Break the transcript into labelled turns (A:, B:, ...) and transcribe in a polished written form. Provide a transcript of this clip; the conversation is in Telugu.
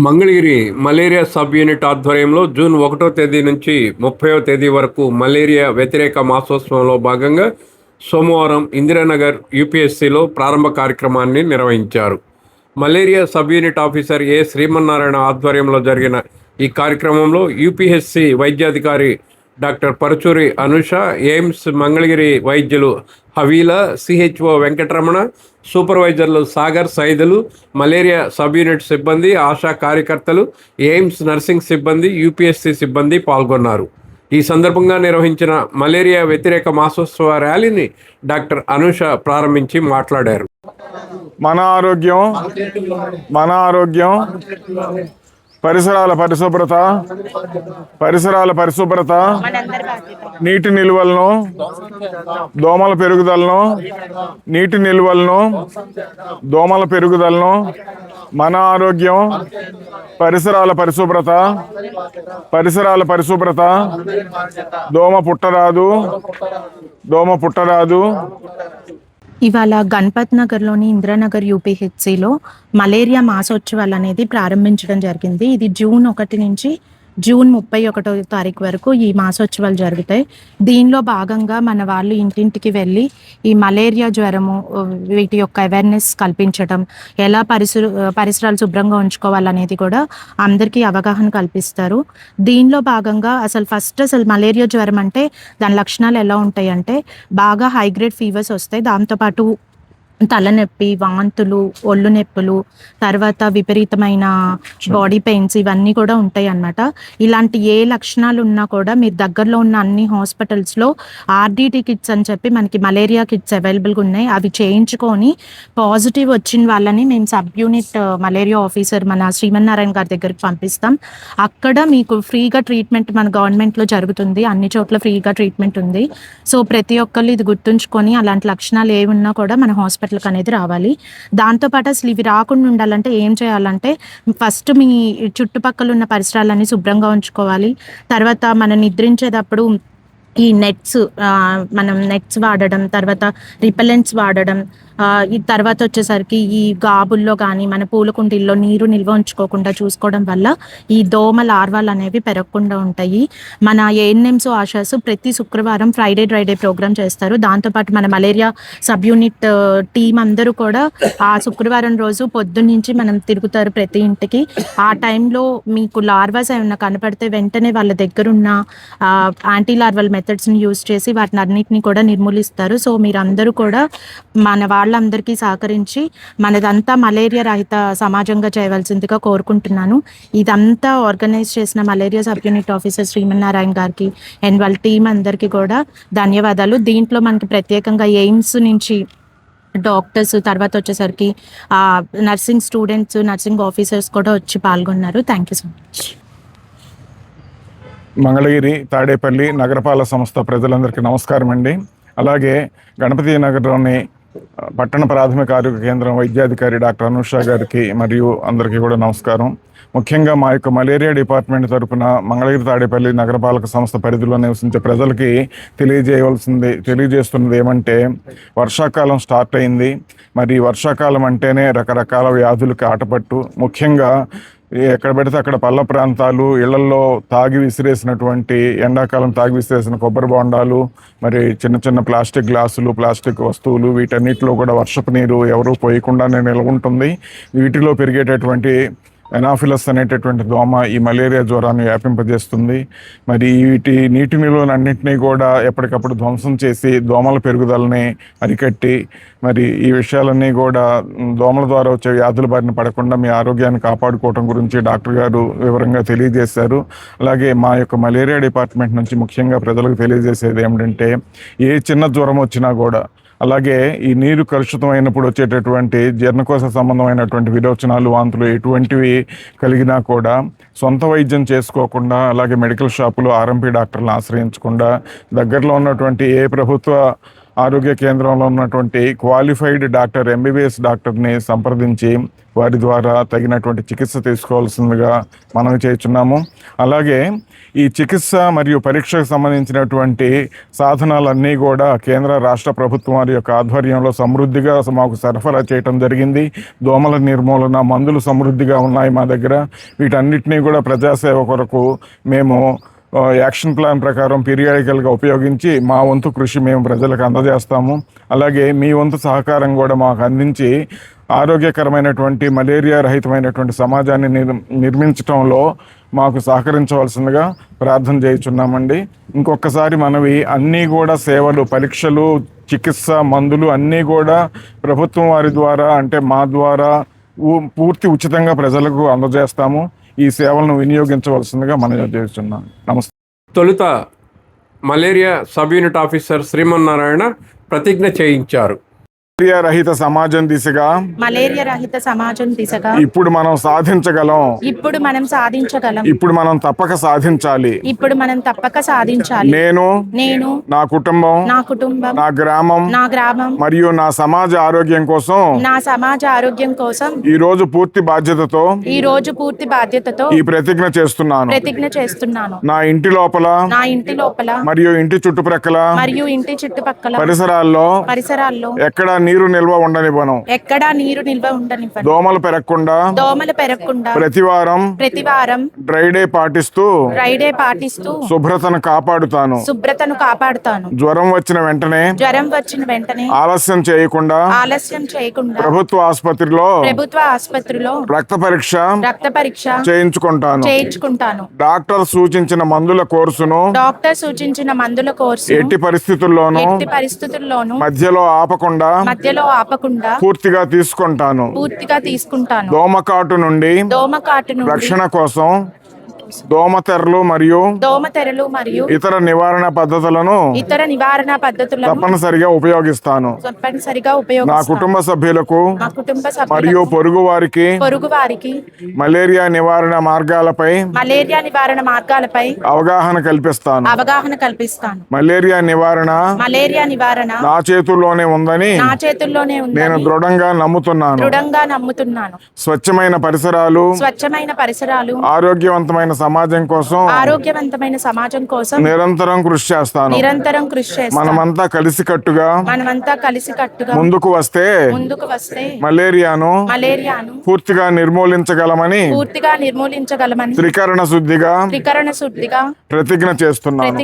A: మంగళగిరి మలేరియా సబ్ యూనిట్ ఆధ్వర్యంలో జూన్ 1వ తేదీ నుంచి 30వ తేదీ వరకు మలేరియా వ్యతిరేక మాసోత్సవంలో భాగంగా సోమవారం ఇందిరానగర్ యూపీఎస్సీలో ప్రారంభ కార్యక్రమాన్ని నిర్వహించారు. Malaria sub unit officer A Srimannarayana ఆధ్వర్యంలో జరిగిన ఈ కార్యక్రమంలో యూపీఎస్సీ వైద్యాధికారి డాక్టర్ పరుచూరి అనుష, ఎయిమ్స్ మంగళగిరి వైద్యులు హవీలా, సిహెచ్ఓ వెంకటరమణ, సూపర్వైజర్లు Sagar, Saidulu, malaria sub unit సిబ్బంది, ఆశా కార్యకర్తలు, ఎయిమ్స్ నర్సింగ్ సిబ్బంది, యూపీఎస్సీ సిబ్బంది పాల్గొన్నారు. ఈ సందర్భంగా నిర్వహించిన మలేరియా వ్యతిరేక మాసోత్సవ ర్యాలీని డాక్టర్ అనుష ప్రారంభించి మాట్లాడారు.
B: మన ఆరోగ్యం మన ఆరోగ్యం పరిసరాల పరిశుభ్రత నీటి నిల్వలను దోమల పెరుగుదలను మన ఆరోగ్యం పరిసరాల పరిశుభ్రత దోమ పుట్టరాదు.
C: ఇవాళ గణపత్ నగర్లోని ఇందిరానగర్ యూపీహెచ్సిలో మలేరియా మాసోత్సవాలు అనేది ప్రారంభించడం జరిగింది. ఇది జూన్ 1 నుంచి జూన్ 31వ తారీఖు వరకు ఈ మాసోత్సవాలు జరుగుతాయి. దీనిలో భాగంగా మన వాళ్ళు ఇంటింటికి వెళ్ళి ఈ మలేరియా జ్వరము వీటి యొక్క అవేర్నెస్ కల్పించడం, ఎలా పరిసరాలు శుభ్రంగా ఉంచుకోవాలనేది కూడా అందరికీ అవగాహన కల్పిస్తారు. దీనిలో భాగంగా అసలు మలేరియా జ్వరం అంటే దాని లక్షణాలు ఎలా ఉంటాయి అంటే బాగా హైగ్రేడ్ ఫీవర్స్ వస్తాయి, దాంతోపాటు తలనొప్పి, వాంతులు, ఒళ్ళు నొప్పులు, తర్వాత విపరీతమైన బాడీ పెయిన్స్ ఇవన్నీ కూడా ఉంటాయి అన్నమాట. ఇలాంటి ఏ లక్షణాలు ఉన్నా కూడా మీరు దగ్గరలో ఉన్న అన్ని హాస్పిటల్స్లో ఆర్డిటి కిట్స్ అని చెప్పి మనకి మలేరియా కిట్స్ అవైలబుల్గా ఉన్నాయి. అవి చేయించుకొని పాజిటివ్ వచ్చిన వాళ్ళని మేము సబ్ యూనిట్ మలేరియా ఆఫీసర్ మన శ్రీమన్నారాయణ గారి దగ్గరికి పంపిస్తాం. అక్కడ మీకు ఫ్రీగా ట్రీట్మెంట్ మన గవర్నమెంట్లో జరుగుతుంది, అన్ని చోట్ల ఫ్రీగా ట్రీట్మెంట్ ఉంది. సో ప్రతి ఒక్కళ్ళు ఇది గుర్తుంచుకొని అలాంటి లక్షణాలు ఏమి ఉన్నా కూడా మన హాస్పిటల్కి అనేది రావాలి. దాంతోపాటు అసలు ఇవి రాకుండా ఉండాలంటే ఏం చేయాలంటే ఫస్ట్ మీ చుట్టుపక్కల ఉన్న పరిసరాలన్నీ శుభ్రంగా ఉంచుకోవాలి. తర్వాత మనం నిద్రించేటప్పుడు ఈ మనం నెట్స్ వాడడం, తర్వాత రిపెలెంట్స్ వాడడం, ఈ తర్వాత వచ్చేసరికి ఈ గాబుల్లో కానీ మన పూల కుండీల్లో నీరు నిల్వ ఉంచుకోకుండా చూసుకోవడం వల్ల ఈ దోమ లార్వాలు అనేవి పెరగకుండా ఉంటాయి. మన ఏఎన్ఎంస్, ఆశాస్ ప్రతి శుక్రవారం ఫ్రైడే ప్రోగ్రామ్ చేస్తారు. దాంతోపాటు మన మలేరియా సబ్ యూనిట్ టీం అందరూ కూడా ఆ శుక్రవారం రోజు పొద్దున్నుంచి మనం తిరుగుతారు ప్రతి ఇంటికి. ఆ టైంలో మీకు లార్వాస్ ఏమైనా కనపడితే వెంటనే వాళ్ళ దగ్గరున్న యాంటీ లార్వల్ మెథడ్స్ని యూజ్ చేసి వాటిని అన్నింటినీ కూడా నిర్మూలిస్తారు. సో మీరందరూ కూడా మన వాళ్ళందరికీ సహకరించి మనదంతా మలేరియా రహిత సమాజంగా చేయవలసిందిగా కోరుకుంటున్నాను. ఇదంతా ఆర్గనైజ్ చేసిన malaria sub unit officer Srimannarayana గారికి అండ్ వాళ్ళ టీం అందరికీ కూడా ధన్యవాదాలు. దీంట్లో మనకి ప్రత్యేకంగా ఎయిమ్స్ నుంచి డాక్టర్స్, తర్వాత వచ్చేసరికి నర్సింగ్ స్టూడెంట్స్, నర్సింగ్ ఆఫీసర్స్ కూడా వచ్చి పాల్గొన్నారు. Thank you so much.
B: Mangalagiri, Tadepalli నగరపాలక సంస్థ ప్రజలందరికీ నమస్కారం అండి. అలాగే గణపతి నగర్లోని పట్టణ ప్రాథమిక ఆరోగ్య కేంద్రం వైద్యాధికారి డాక్టర్ అనుష గారికి మరియు అందరికీ కూడా నమస్కారం. ముఖ్యంగా మా యొక్క మలేరియా డిపార్ట్మెంట్ తరఫున మంగళగిరి, తాడేపల్లి నగరపాలక సంస్థ పరిధిలో నివసించే ప్రజలకి తెలియజేస్తున్నది ఏమంటే, వర్షాకాలం స్టార్ట్ అయింది. మరి వర్షాకాలం అంటేనే రకరకాల వ్యాధులకి ఆటపట్టు. ముఖ్యంగా ఎక్కడ పెడితే అక్కడ పల్ల ప్రాంతాలు, ఇళ్లలో ఎండాకాలం తాగి విసిరేసిన కొబ్బరి బొండాలు, మరి చిన్న చిన్న ప్లాస్టిక్ గ్లాసులు, ప్లాస్టిక్ వస్తువులు, వీటన్నిటిలో కూడా వర్షపు నీరు ఎవరూ పోయకుండానే నిల్వ ఉంటుంది. వీటిలో పెరిగేటటువంటి ఎనాఫిలస్ అనేటటువంటి దోమ ఈ మలేరియా జ్వరాన్ని వ్యాపింపజేస్తుంది. మరి వీటి నీటి నిల్వలన్నింటినీ కూడా ఎప్పటికప్పుడు ధ్వంసం చేసి దోమల పెరుగుదలని అరికట్టి, మరి ఈ విషయాలన్నీ కూడా దోమల ద్వారా వచ్చే వ్యాధుల బారిన పడకుండా మీ ఆరోగ్యాన్ని కాపాడుకోవడం గురించి డాక్టర్ గారు వివరంగా తెలియజేశారు. అలాగే మా యొక్క మలేరియా డిపార్ట్మెంట్ నుంచి ముఖ్యంగా ప్రజలకు తెలియజేసేది ఏమిటంటే, ఏ చిన్న జ్వరం వచ్చినా కూడా, అలాగే ఈ నీరు కలుషితం అయినప్పుడు వచ్చేటటువంటి జీర్ణకోశ సంబంధమైనటువంటి విరోచనాలు, వాంతులు ఎటువంటివి కలిగినా కూడా సొంత వైద్యం చేసుకోకుండా, అలాగే మెడికల్ షాపులో ఆర్ఎంపీ డాక్టర్లను ఆశ్రయించకుండా, దగ్గరలో ఉన్నటువంటి ఏ ప్రభుత్వ ఆరోగ్య కేంద్రంలో ఉన్నటువంటి క్వాలిఫైడ్ డాక్టర్ ఎంబీబీఎస్ డాక్టర్ని సంప్రదించి వారి ద్వారా తగినటువంటి చికిత్స తీసుకోవాల్సిందిగా మనం చేస్తున్నాము. అలాగే ఈ చికిత్స మరియు పరీక్షకు సంబంధించినటువంటి సాధనాలన్నీ కూడా కేంద్ర రాష్ట్ర ప్రభుత్వం వారి యొక్క ఆధ్వర్యంలో సమృద్ధిగా మాకు సరఫరా చేయటం జరిగింది. దోమల నిర్మూలన మందులు సమృద్ధిగా ఉన్నాయి మా దగ్గర. వీటన్నిటినీ కూడా ప్రజాసేవ కొరకు మేము యాక్షన్ ప్లాన్ ప్రకారం పీరియాడికల్గా ఉపయోగించి మా వంతు కృషి మేము ప్రజలకు అందజేస్తాము. అలాగే మీ వంతు సహకారం కూడా మాకు అందించి ఆరోగ్యకరమైనటువంటి మలేరియా రహితమైనటువంటి సమాజాన్ని నిర్మించడంలో మాకు సహకరించవలసిందిగా ప్రార్థన చేయుచున్నామండి. ఇంకొకసారి మనవి అన్నీ కూడా సేవలు, పరీక్షలు, చికిత్స, మందులు అన్నీ కూడా ప్రభుత్వం వారి ద్వారా అంటే మా ద్వారా పూర్తి ఉచితంగా ప్రజలకు అందజేస్తాము. ఈ సేవలను వినియోగించవలసిందిగా మనం చేస్తున్నాం. నమస్తే.
A: తొలుత malaria sub unit officer Srimannarayana ప్రతిజ్ఞ చేయించారు.
B: మలేరియా రహిత సమాజం దిశగా
C: మలేరియా రహిత సమాజం దిశగా
B: ఇప్పుడు మనం సాధించగలం.
C: ఇప్పుడు మనం సాధించగలం.
B: ఇప్పుడు మనం తప్పక సాధించాలి.
C: ఇప్పుడు మనం తప్పక సాధించాలి. నేను
B: నా కుటుంబం నా గ్రామం మరియు నా సమాజ ఆరోగ్యం కోసం ఈ రోజు పూర్తి బాధ్యతతో ఈ ప్రతిజ్ఞ చేస్తున్నాను. నా ఇంటి లోపల మరియు ఇంటి చుట్టుప్రక్కల పరిసరాల్లో ఎక్కడా నీరు నిల్వ ఉండనివ్వను. దోమలు పెరగకుండా ప్రతివారం డ్రై డే పాటిస్తూ శుభ్రతను కాపాడుతాను. జ్వరం వచ్చిన వెంటనే ఆలస్యం చేయకుండా ప్రభుత్వ ఆసుపత్రిలో రక్త పరీక్ష చేయించుకుంటాను. డాక్టర్ సూచించిన మందుల కోర్సును ఎట్టి పరిస్థితుల్లోనూ మధ్యలో ఆపకుండా పూర్తిగా తీసుకుంటాను. దోమకాటు నుండి రక్షణ కోసం దోమతెరలు మరియు ఇతర నివారణ పద్ధతులను తప్పనిసరిగా ఉపయోగిస్తాను. నా కుటుంబ సభ్యులకు మరియు పొరుగు వారికి మలేరియా నివారణ మార్గాలపై అవగాహన కల్పిస్తాను. మలేరియా నివారణ నా చేతుల్లోనే ఉందని నేను దృఢంగా నమ్ముతున్నాను. స్వచ్ఛమైన పరిసరాలు ఆరోగ్యవంతమైన ఆరోగ్యవంతమైన సమాజం కోసం నిరంతరం కృషి చేస్తాను. మనమంతా కలిసికట్టుగా ముందుకు వస్తే మలేరియాను పూర్తిగా నిర్మూలించగలమని త్రికరణ శుద్ధిగా ప్రతిజ్ఞ చేస్తున్నాను.